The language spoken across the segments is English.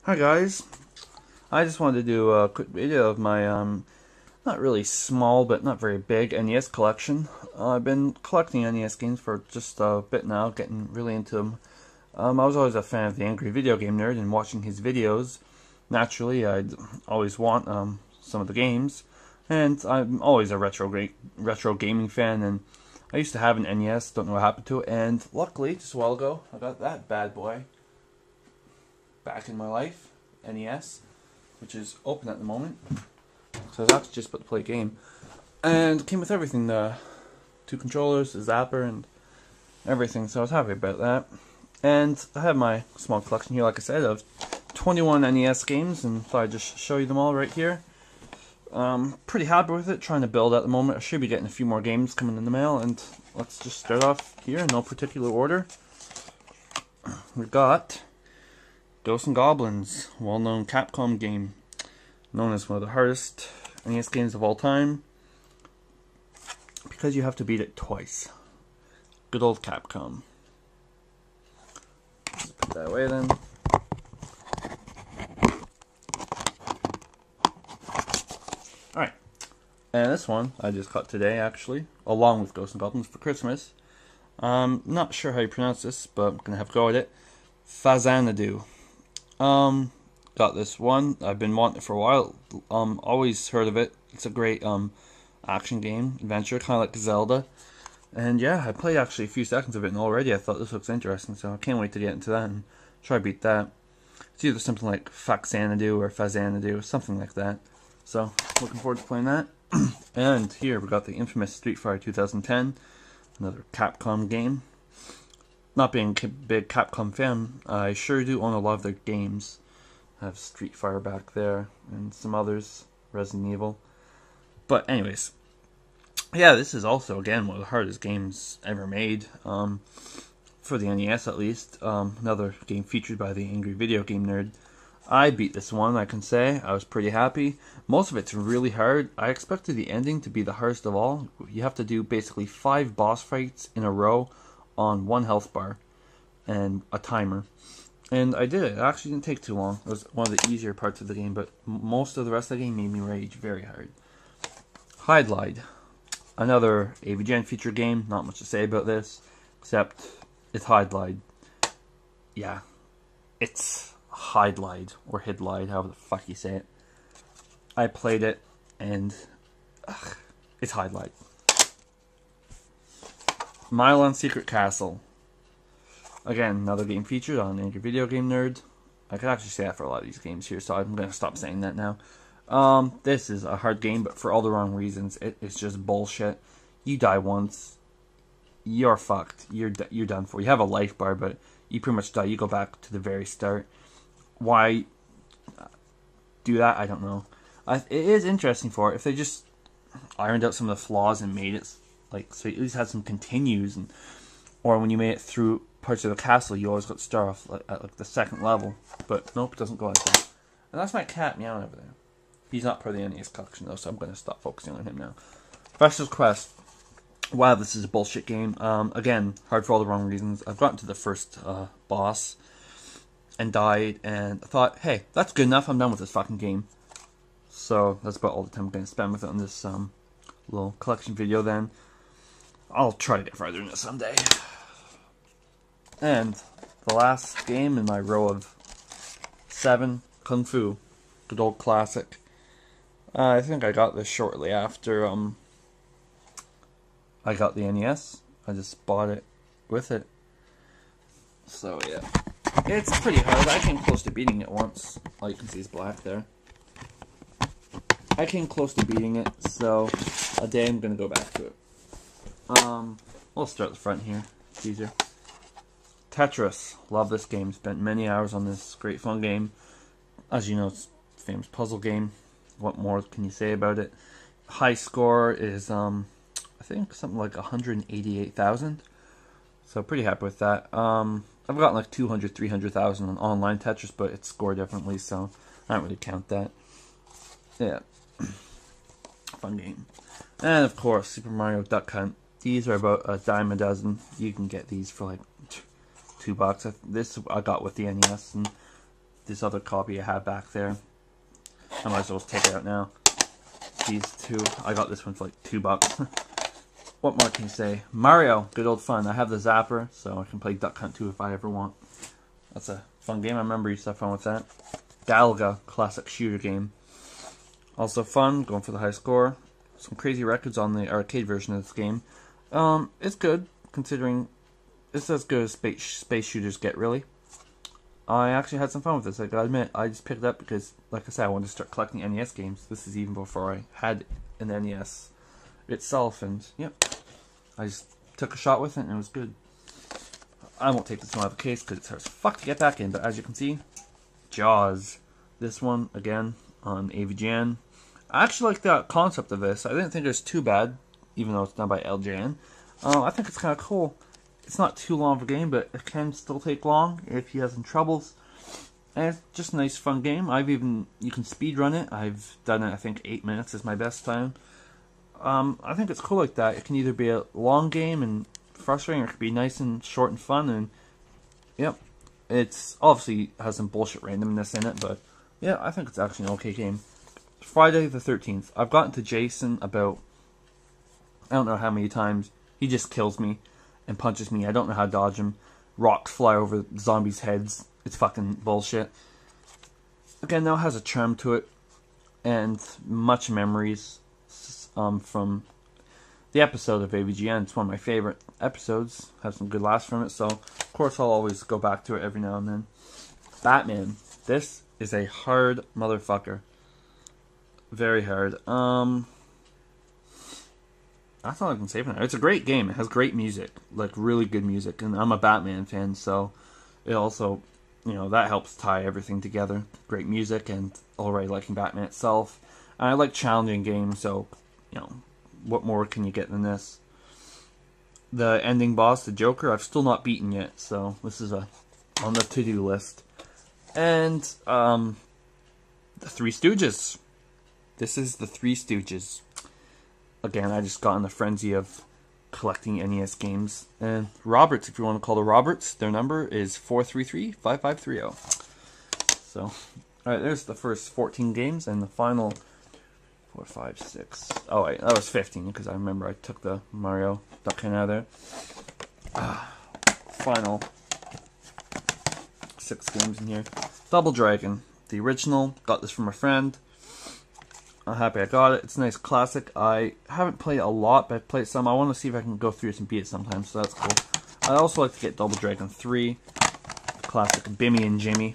Hi guys, I just wanted to do a quick video of my not really small but not very big NES collection. I've been collecting NES games for just a bit now, getting really into them. I was always a fan of the Angry Video Game Nerd, and watching his videos, naturally I'd always want some of the games, and I'm always a retro gaming fan, and I used to have an NES, don't know what happened to it, and luckily just a while ago I got that bad boy back in my life, NES, which is open at the moment. So I was actually just about to play a game, and it came with everything: the 2 controllers, the zapper, and everything. So I was happy about that. And I have my small collection here, like I said, of 21 NES games, and thought I'd just show you them all right here. Pretty happy with it. Trying to build at the moment. I should be getting a few more games coming in the mail, and let's just start off here in no particular order. We've got Ghosts and Goblins, well-known Capcom game, known as one of the hardest NES games of all time, because you have to beat it twice. Good old Capcom. Let's put that away then. Alright, and this one I just got today, actually, along with Ghosts and Goblins for Christmas. Not sure how you pronounce this, but I'm going to have a go at it. Fazanadu. Got this one. I've been wanting it for a while. Always heard of it. It's a great action game, adventure, kind of like Zelda. And yeah, I played actually a few seconds of it, and already I thought this looks interesting. So I can't wait to get into that and try to beat that. It's either something like Faxanadu or Fazanadu, something like that. So looking forward to playing that. And here we got the infamous Street Fighter 2010, another Capcom game. Not being a big Capcom fan, I sure do own a lot of their games. I have Street Fighter back there, and some others, Resident Evil. But anyways, yeah, this is also, again, one of the hardest games ever made, for the NES at least. Another game featured by the Angry Video Game Nerd. I beat this one, I can say. I was pretty happy. Most of it's really hard. I expected the ending to be the hardest of all. You have to do basically 5 boss fights in a row on 1 health bar and a timer, and I did it. It actually didn't take too long. It was one of the easier parts of the game, but most of the rest of the game made me rage very hard. Hydlide, another AVGN feature game. Not much to say about this, except it's Hydlide. Yeah, it's Hydlide, or Hidlide, however the fuck you say it. I played it, and it's Hydlide. Milon Secret Castle. Again, another game featured on Angry Video Game Nerd. I could actually say that for a lot of these games here, so I'm going to stop saying that now. This is a hard game, but for all the wrong reasons. It's just bullshit. You die once, you're fucked. You're done for. You have a life bar, but you pretty much die. You go back to the very start. Why do that? I don't know. It is interesting for it. If they just ironed out some of the flaws and made it like, so you at least had some continues, and or when you made it through parts of the castle, you always got to start off at like the 2nd level. But nope, it doesn't go like that. And that's my cat meowing over there. He's not part of the NES collection though, so I'm going to stop focusing on him now. Festus Quest. Wow, this is a bullshit game. Again, hard for all the wrong reasons. I've gotten to the first boss and died, and I thought, hey, that's good enough. I'm done with this fucking game. So that's about all the time I'm going to spend with it on this little collection video then. I'll try to get farther in it someday. And the last game in my row of 7, Kung Fu. Good old classic. I think I got this shortly after I got the NES. I just bought it with it. So yeah. It's pretty hard. I came close to beating it once. All you can see is black there. I came close to beating it, so a day I'm going to go back to it. We'll start at the front here. It's easier. Tetris. Love this game. Spent many hours on this great fun game. As you know, it's a famous puzzle game. What more can you say about it? High score is, I think, something like 188,000. So pretty happy with that. I've gotten like 200, 300,000 on online Tetris, but it's scored differently, so I don't really count that. Yeah. Fun game. And of course, Super Mario Duck Hunt. These are about a dime a dozen. You can get these for like $2. This I got with the NES, and this other copy I have back there. I might as well take it out now. These two, I got this one for like $2. What more can you say? Mario, good old fun. I have the Zapper, so I can play Duck Hunt 2 if I ever want. That's a fun game. I remember you used to have fun with that. Galaga, classic shooter game. Also fun, going for the high score. Some crazy records on the arcade version of this game. It's good, considering it's as good as space shooters get, really. I actually had some fun with this, I gotta admit. I just picked it up because, like I said, I wanted to start collecting NES games. This is even before I had an NES itself, and yep, I just took a shot with it and it was good. I won't take this one out of the case because it's hard as fuck to get back in, but as you can see, Jaws. This one, again, on AVGN. I actually like the concept of this. I didn't think it was too bad, even though it's done by LJN. I think it's kind of cool. It's not too long of a game, but it can still take long if you have some troubles. And it's just a nice, fun game. You can speed run it. I've done it, I think 8 minutes is my best time. I think it's cool like that. It can either be a long game and frustrating, or it could be nice and short and fun. And yep, it's obviously has some bullshit randomness in it, but yeah, I think it's actually an okay game. Friday the 13th. I've gotten to Jason about, I don't know how many times. He just kills me and punches me. I don't know how to dodge him. Rocks fly over zombies' heads. It's fucking bullshit. Again, though, it has a charm to it and much memories from the episode of AVGN. It's one of my favorite episodes. Have some good laughs from it, so of course I'll always go back to it every now and then. Batman. This is a hard motherfucker. Very hard. That's all I can say for now. It's a great game. It has great music, like really good music, and I'm a Batman fan, so it also, you know, that helps tie everything together. Great music, and already liking Batman itself. And I like challenging games, so, you know, what more can you get than this? The ending boss, the Joker, I've still not beaten yet, so this is on the to-do list. And the Three Stooges. This is the Three Stooges. Again, I just got in the frenzy of collecting NES games. And Roberts, if you want to call the Roberts, their number is 433-5530. So, alright, there's the first 14 games, and the final 4, 5, 6. Oh wait, that was 15, because I remember I took the Mario Duck Hunt out of there. Final 6 games in here. Double Dragon, the original. Got this from a friend. I'm happy I got it. It's a nice classic. I haven't played it a lot, but I've played some. I want to see if I can go through it and beat it sometimes, so that's cool. I also like to get Double Dragon 3, the classic Bimmy and Jimmy.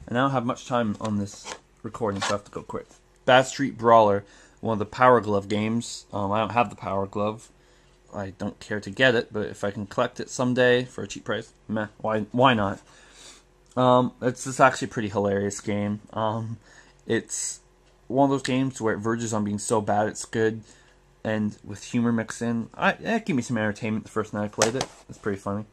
And I don't have much time on this recording, so I have to go quick. Bad Street Brawler, one of the Power Glove games. I don't have the Power Glove. I don't care to get it, but if I can collect it someday for a cheap price, meh, why not? It's actually a pretty hilarious game. It's one of those games where it verges on being so bad it's good, and with humor mixed in. It gave me some entertainment the first night I played it. It's pretty funny.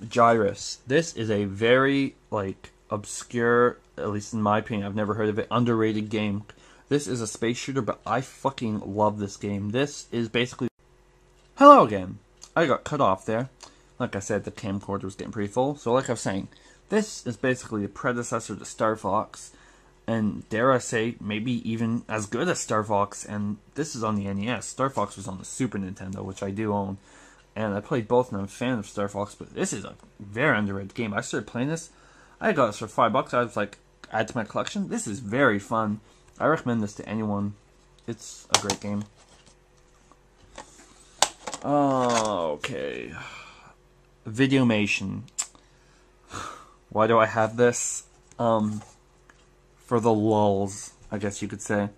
Gyrus. This is a very, like, obscure, at least in my opinion, I've never heard of it, underrated game. This is a space shooter, but I fucking love this game. This is basically... Hello again. I got cut off there. Like I said, the camcorder was getting pretty full. So like I was saying, this is basically the predecessor to Star Fox. And dare I say, maybe even as good as Star Fox. And this is on the NES. Star Fox was on the Super Nintendo, which I do own. And I played both, and I'm a fan of Star Fox. But this is a very underrated game. I started playing this. I got this for $5. I was like, add to my collection. This is very fun. I recommend this to anyone. It's a great game. Okay. Videomation. Why do I have this? For the lulz, I guess you could say.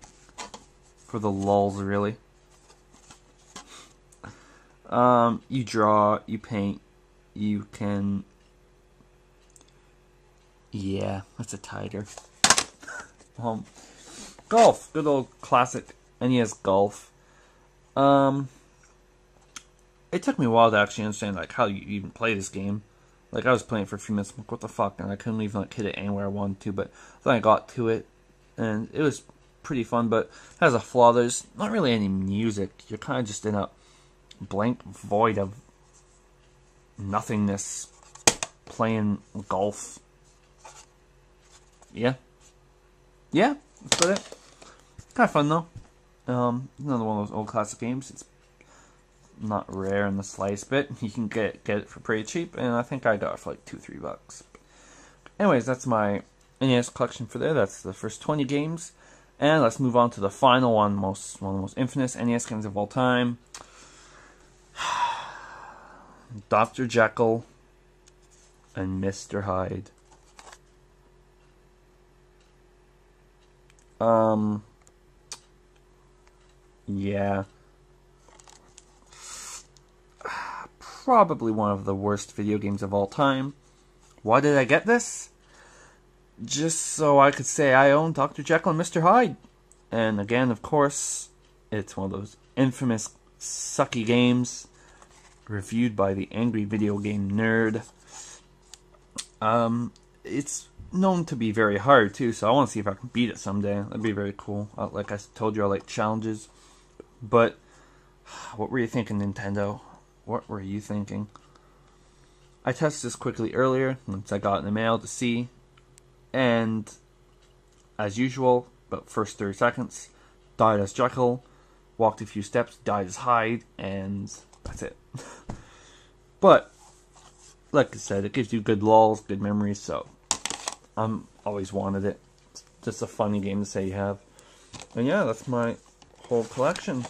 For the lulz, really. You draw, you paint, you can... Yeah, that's a tiger. Golf. Good old classic NES golf. It took me a while to actually understand, like, how you even play this game. Like, I was playing for a few minutes, like, what the fuck, and I couldn't even, like, hit it anywhere I wanted to, but then I got to it, and it was pretty fun, but it has a flaw. There's not really any music. You're kind of just in a blank void of nothingness playing golf. Yeah. Yeah, that's about it. Kind of fun though. Another one of those old classic games. It's not rare in the slightest bit. You can get it for pretty cheap, and I think I got it for like $2-3. Anyways, that's my NES collection for there. That's the first 20 games. And let's move on to the final one, one of the most infamous NES games of all time. Dr. Jekyll and Mr. Hyde. Yeah. Probably one of the worst video games of all time. Why did I get this? Just so I could say I own Dr. Jekyll and Mr. Hyde. And again, of course, it's one of those infamous sucky games reviewed by the Angry Video Game Nerd. It's known to be very hard too, so I want to see if I can beat it someday. That'd be very cool. Like I told you, I like challenges. But what were you thinking, Nintendo? What were you thinking? I tested this quickly earlier once I got it in the mail to see, and as usual, about first 30 seconds, died as Jekyll, walked a few steps, died as Hyde, and that's it. But like I said, it gives you good lulls, good memories, so I'm always wanted it. It's just a funny game to say you have. And yeah, that's my whole collection.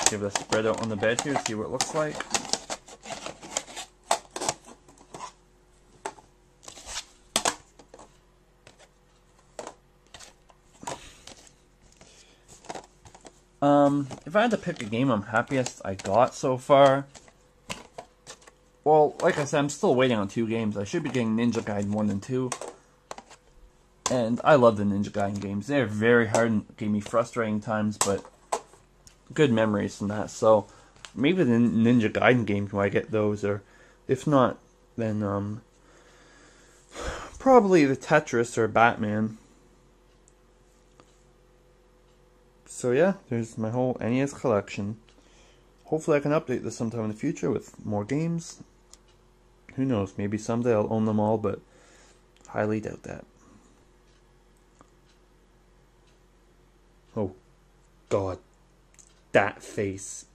Give it a spread out on the bed here, see what it looks like. If I had to pick a game I'm happiest I got so far, well, like I said, I'm still waiting on 2 games. I should be getting Ninja Gaiden 1 and 2. And I love the Ninja Gaiden games. They're very hard and gave me frustrating times, but good memories from that. So maybe the Ninja Gaiden games when I get those, or if not, then probably the Tetris or Batman. So yeah, there's my whole NES collection. Hopefully I can update this sometime in the future with more games. Who knows, maybe someday I'll own them all, but highly doubt that. Oh, God. That face.